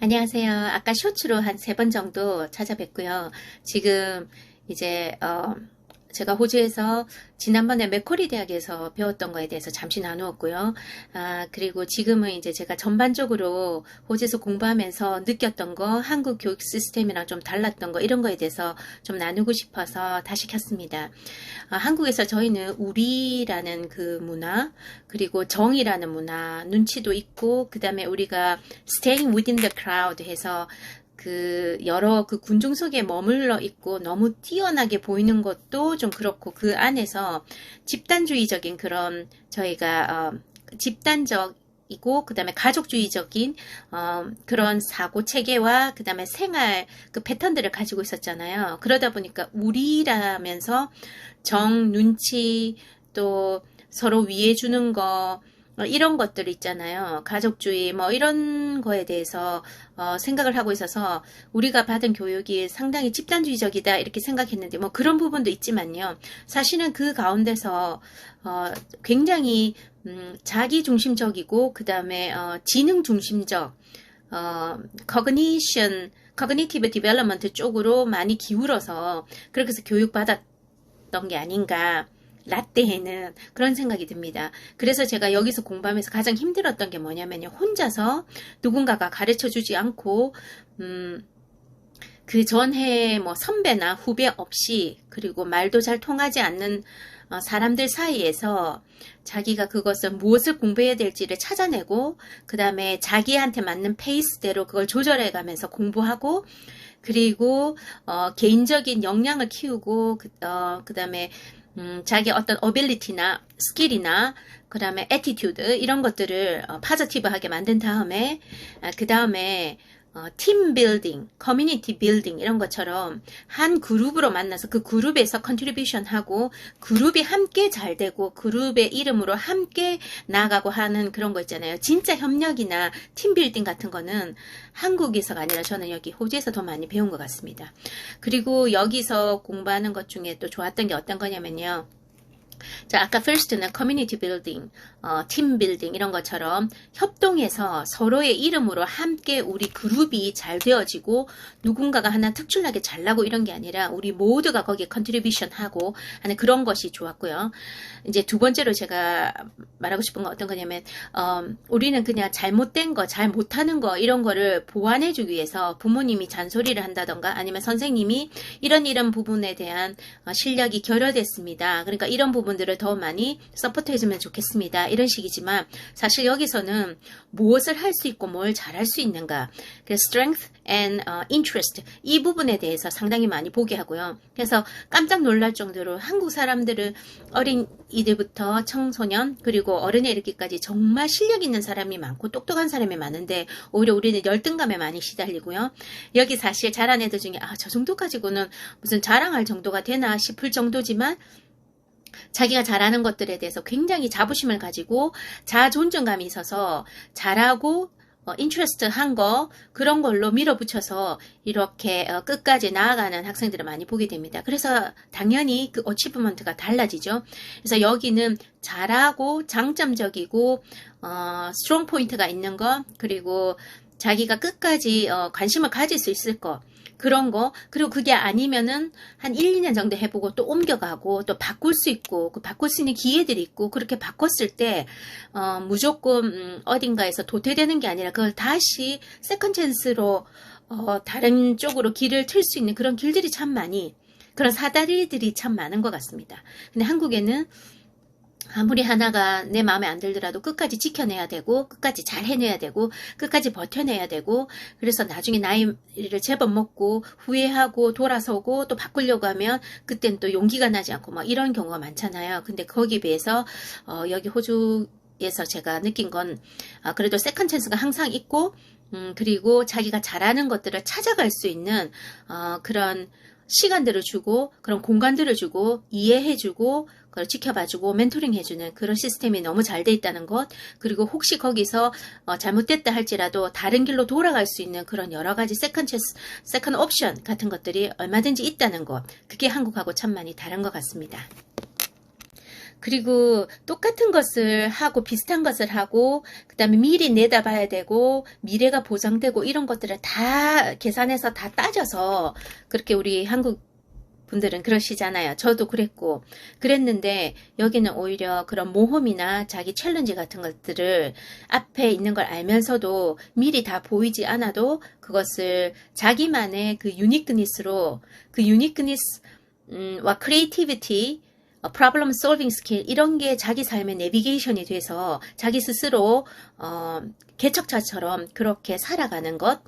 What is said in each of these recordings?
안녕하세요. 아까 쇼츠로 한 3번 정도 찾아뵙고요. 지금 이제 제가 호주에서 지난번에 맥쿼리 대학에서 배웠던 거에 대해서 잠시 나누었고요. 그리고 지금은 이제 제가 전반적으로 호주에서 공부하면서 느꼈던 거, 한국 교육 시스템이랑 좀 달랐던 거, 이런 거에 대해서 좀 나누고 싶어서 다시 켰습니다. 한국에서 저희는 우리라는 그 문화, 그리고 정이라는 문화, 눈치도 있고, 그 다음에 우리가 staying within the crowd 해서 여러 군중 속에 머물러 있고 너무 뛰어나게 보이는 것도 좀 그렇고, 그 안에서 집단주의적인 그런 저희가 집단적이고 그 다음에 가족주의적인 그런 사고 체계와 그 다음에 생활 그 패턴들을 가지고 있었잖아요. 그러다 보니까 우리라면서 정, 눈치, 또 서로 위해 주는 거, 이런 것들 있잖아요. 가족주의 뭐 이런 거에 대해서 생각을 하고 있어서 우리가 받은 교육이 상당히 집단주의적이다 이렇게 생각했는데, 뭐 그런 부분도 있지만요. 사실은 그 가운데서 굉장히 자기 중심적이고 그 다음에 지능 중심적 cognitive development 쪽으로 많이 기울어서 그렇게 해서 교육받았던 게 아닌가, 라떼에는 그런 생각이 듭니다. 그래서 제가 여기서 공부하면서 가장 힘들었던 게 뭐냐면요. 혼자서 누군가가 가르쳐 주지 않고 그 전에 뭐 선배나 후배 없이, 그리고 말도 잘 통하지 않는 사람들 사이에서 자기가 그것을 무엇을 공부해야 될지를 찾아내고, 그 다음에 자기한테 맞는 페이스대로 그걸 조절해 가면서 공부하고, 그리고 개인적인 역량을 키우고, 그 다음에 자기 어떤 어빌리티나 스킬이나 그 다음에 애티튜드 이런 것들을 파저티브하게 만든 다음에 그 다음에 팀 빌딩, 커뮤니티 빌딩 이런 것처럼 한 그룹으로 만나서 그 그룹에서 컨트리뷰션 하고 그룹이 함께 잘 되고 그룹의 이름으로 함께 나아가고 하는 그런 거 있잖아요. 진짜 협력이나 팀 빌딩 같은 거는 한국에서가 아니라 저는 여기 호주에서 더 많이 배운 것 같습니다. 그리고 여기서 공부하는 것 중에 또 좋았던 게 어떤 거냐면요. 자, 아까 first는 community building, 팀 빌딩 이런 것처럼 협동해서 서로의 이름으로 함께 우리 그룹이 잘 되어지고 누군가가 하나 특출나게 잘나고 이런 게 아니라 우리 모두가 거기에 컨트리뷰션 하고 하는 그런 것이 좋았고요. 이제 두 번째로 제가 말하고 싶은 건 어떤 거냐면 우리는 그냥 잘못된 거, 잘 못하는 거 이런 거를 보완해 주기 위해서 부모님이 잔소리를 한다던가 아니면 선생님이 이런 부분에 대한 실력이 결여됐습니다. 그러니까 이런 부분들을 더 많이 서포트 해주면 좋겠습니다. 이런 식이지만 사실 여기서는 무엇을 할 수 있고 뭘 잘할 수 있는가, 그래서 strength and interest 이 부분에 대해서 상당히 많이 보게 하고요. 그래서 깜짝 놀랄 정도로 한국 사람들은 어린이들부터 청소년 그리고 어른에 이르기까지 정말 실력 있는 사람이 많고 똑똑한 사람이 많은데 오히려 우리는 열등감에 많이 시달리고요. 여기 사실 잘한 애들 중에 저 정도 가지고는 무슨 자랑할 정도가 되나 싶을 정도지만 자기가 잘하는 것들에 대해서 굉장히 자부심을 가지고 자존감이 있어서 잘하고 인트레스트한 거 그런 걸로 밀어붙여서 이렇게 끝까지 나아가는 학생들을 많이 보게 됩니다. 그래서 당연히 그 어치브먼트가 달라지죠. 그래서 여기는 잘하고 장점적이고 스트롱 포인트가 있는 거, 그리고 자기가 끝까지 관심을 가질 수 있을 거, 그런 거, 그리고 그게 아니면은 한 1, 2년 정도 해보고 또 옮겨가고 또 바꿀 수 있고 그 바꿀 수 있는 기회들이 있고, 그렇게 바꿨을 때 무조건 어딘가에서 도태되는 게 아니라 그걸 다시 세컨 찬스로 다른 쪽으로 길을 틀 수 있는 그런 길들이 참 많이, 그런 사다리들이 참 많은 것 같습니다. 근데 한국에는 아무리 하나가 내 마음에 안 들더라도 끝까지 지켜내야 되고 끝까지 잘 해내야 되고 끝까지 버텨내야 되고, 그래서 나중에 나이를 제법 먹고 후회하고 돌아서고 또 바꾸려고 하면 그땐 또 용기가 나지 않고 막 이런 경우가 많잖아요. 근데 거기에 비해서 여기 호주에서 제가 느낀 건 그래도 세컨 찬스가 항상 있고 그리고 자기가 잘하는 것들을 찾아갈 수 있는 그런 시간들을 주고 그런 공간들을 주고 이해해주고 그걸 지켜봐주고 멘토링해주는 그런 시스템이 너무 잘 돼 있다는 것, 그리고 혹시 거기서 잘못됐다 할지라도 다른 길로 돌아갈 수 있는 그런 여러 가지 세컨 옵션 같은 것들이 얼마든지 있다는 것, 그게 한국하고 참 많이 다른 것 같습니다. 그리고 똑같은 것을 하고 비슷한 것을 하고 그다음에 미리 내다봐야 되고 미래가 보장되고 이런 것들을 다 계산해서 다 따져서 그렇게 우리 한국 분들은 그러시잖아요. 저도 그랬는데 여기는 오히려 그런 모험이나 자기 챌린지 같은 것들을 앞에 있는 걸 알면서도 미리 다 보이지 않아도 그것을 자기만의 그 유니크니스로 그 유니크니스와 크리에이티비티 프로블럼 솔빙 스킬 이런 게 자기 삶의 내비게이션이 돼서 자기 스스로 개척자처럼 그렇게 살아가는 것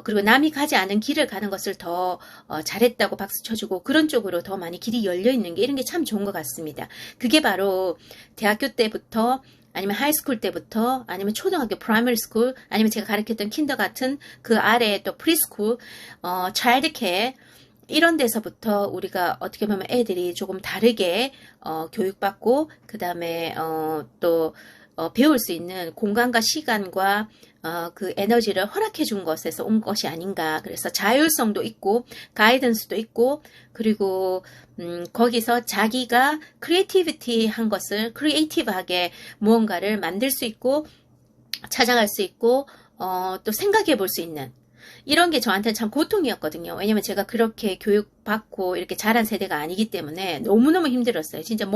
그리고 남이 가지 않은 길을 가는 것을 더 잘했다고 박수 쳐주고 그런 쪽으로 더 많이 길이 열려 있는 게 이런 게 참 좋은 것 같습니다. 그게 바로 대학교 때부터 아니면 하이스쿨 때부터 아니면 초등학교 프라이머리 스쿨 아니면 제가 가르쳤던 킨더가튼 그 아래 또 프리스쿨 차일드 케어 이런 데서부터 우리가 어떻게 보면 애들이 조금 다르게 교육받고 그 다음에 또 배울 수 있는 공간과 시간과 그 에너지를 허락해 준 것에서 온 것이 아닌가. 그래서 자율성도 있고 가이던스도 있고 그리고 거기서 자기가 크리에이티비티한 것을 크리에이티브하게 무언가를 만들 수 있고 찾아갈 수 있고 또 생각해 볼 수 있는 이런 게 저한테는 참 고통이었거든요. 왜냐면 제가 그렇게 교육받고 이렇게 자란 세대가 아니기 때문에 너무너무 힘들었어요. 진짜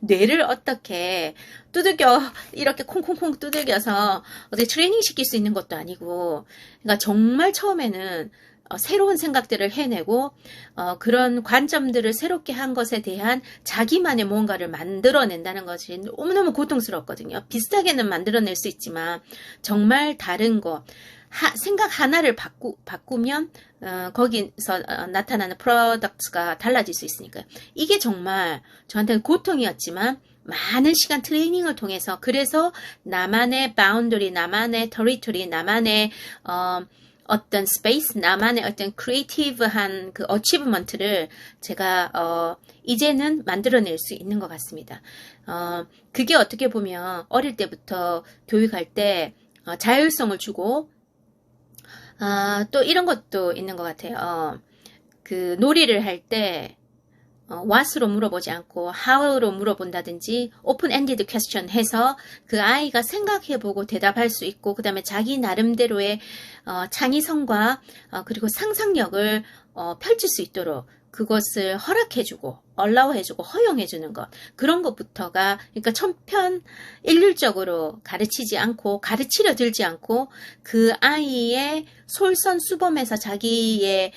뇌를 어떻게 두들겨, 이렇게 콩콩콩 두들겨서 어떻게 트레이닝 시킬 수 있는 것도 아니고, 그러니까 정말 처음에는 새로운 생각들을 해내고 그런 관점들을 새롭게 한 것에 대한 자기만의 뭔가를 만들어낸다는 것이 너무너무 고통스럽거든요. 비슷하게는 만들어낼 수 있지만 정말 다른 거 생각 하나를 바꾸면 거기서 나타나는 프로덕트가 달라질 수 있으니까요. 이게 정말 저한테는 고통이었지만 많은 시간 트레이닝을 통해서 그래서 나만의 바운더리, 나만의 터리토리, 나만의 어떤 스페이스, 나만의 어떤 크리에이티브한 그 어치브먼트를 제가 이제는 만들어낼 수 있는 것 같습니다. 그게 어떻게 보면 어릴 때부터 교육할 때 자율성을 주고 또 이런 것도 있는 것 같아요. 그 놀이를 할 때 what으로 물어보지 않고 how로 물어본다든지 open-ended question 해서 그 아이가 생각해보고 대답할 수 있고 그 다음에 자기 나름대로의 창의성과 그리고 상상력을 펼칠 수 있도록 그것을 허락해주고 allow 해주고 허용해주는 것 그런 것부터가 그러니까 천편일률적으로 가르치지 않고 가르치려 들지 않고 그 아이의 솔선수범해서 자기의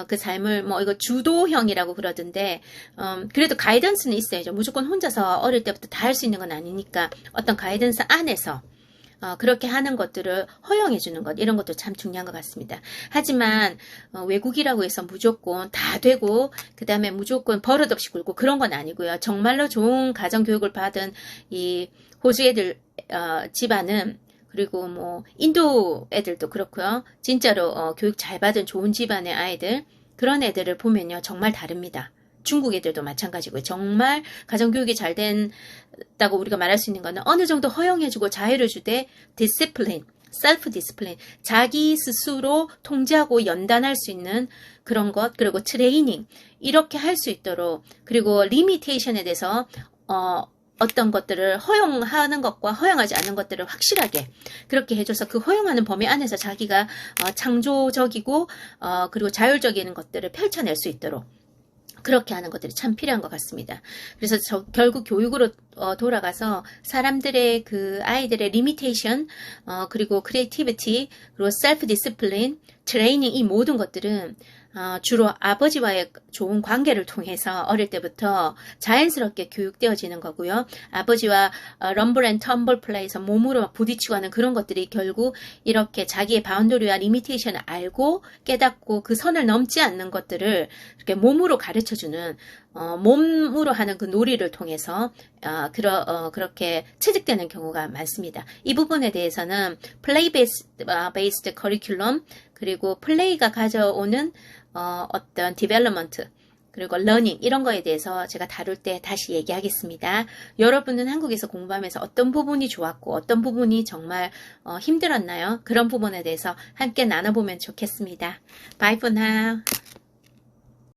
그 삶을 뭐 이거 주도형이라고 그러던데 그래도 가이던스는 있어야죠. 무조건 혼자서 어릴 때부터 다 할 수 있는 건 아니니까 어떤 가이던스 안에서 그렇게 하는 것들을 허용해 주는 것 이런 것도 참 중요한 것 같습니다. 하지만 외국이라고 해서 무조건 다 되고 그 다음에 무조건 버릇없이 굴고 그런 건 아니고요. 정말로 좋은 가정교육을 받은 이 호주 애들 집안은 그리고 뭐 인도 애들도 그렇고요. 진짜로 교육 잘 받은 좋은 집안의 아이들 그런 애들을 보면요. 정말 다릅니다. 중국 애들도 마찬가지고요. 정말 가정교육이 잘 된다고 우리가 말할 수 있는 거는 어느 정도 허용해주고 자유를 주되 디시플린, 셀프 디시플린, 자기 스스로 통제하고 연단할 수 있는 그런 것, 그리고 트레이닝 이렇게 할 수 있도록 그리고 리미테이션에 대해서 어떤 것들을 허용하는 것과 허용하지 않는 것들을 확실하게 그렇게 해줘서 그 허용하는 범위 안에서 자기가 창조적이고 그리고 자율적인 것들을 펼쳐낼 수 있도록 그렇게 하는 것들이 참 필요한 것 같습니다. 그래서 결국 교육으로 돌아가서 사람들의 그 아이들의 리미테이션 그리고 크리에이티비티 그리고 셀프 디시플린 트레이닝 이 모든 것들은 주로 아버지와의 좋은 관계를 통해서 어릴 때부터 자연스럽게 교육되어지는 거고요. 아버지와 럼블 앤 텀블 플레이에서 몸으로 부딪히고 하는 그런 것들이 결국 이렇게 자기의 바운더리와 리미테이션을 알고 깨닫고 그 선을 넘지 않는 것들을 이렇게 몸으로 가르쳐주는 몸으로 하는 그 놀이를 통해서 그렇게 체득되는 경우가 많습니다. 이 부분에 대해서는 플레이 베이스드 커리큘럼 그리고 플레이가 가져오는 어떤 디벨롭먼트 그리고 러닝 이런 거에 대해서 제가 다룰 때 다시 얘기하겠습니다. 여러분은 한국에서 공부하면서 어떤 부분이 좋았고 어떤 부분이 정말 힘들었나요? 그런 부분에 대해서 함께 나눠보면 좋겠습니다. Bye for now.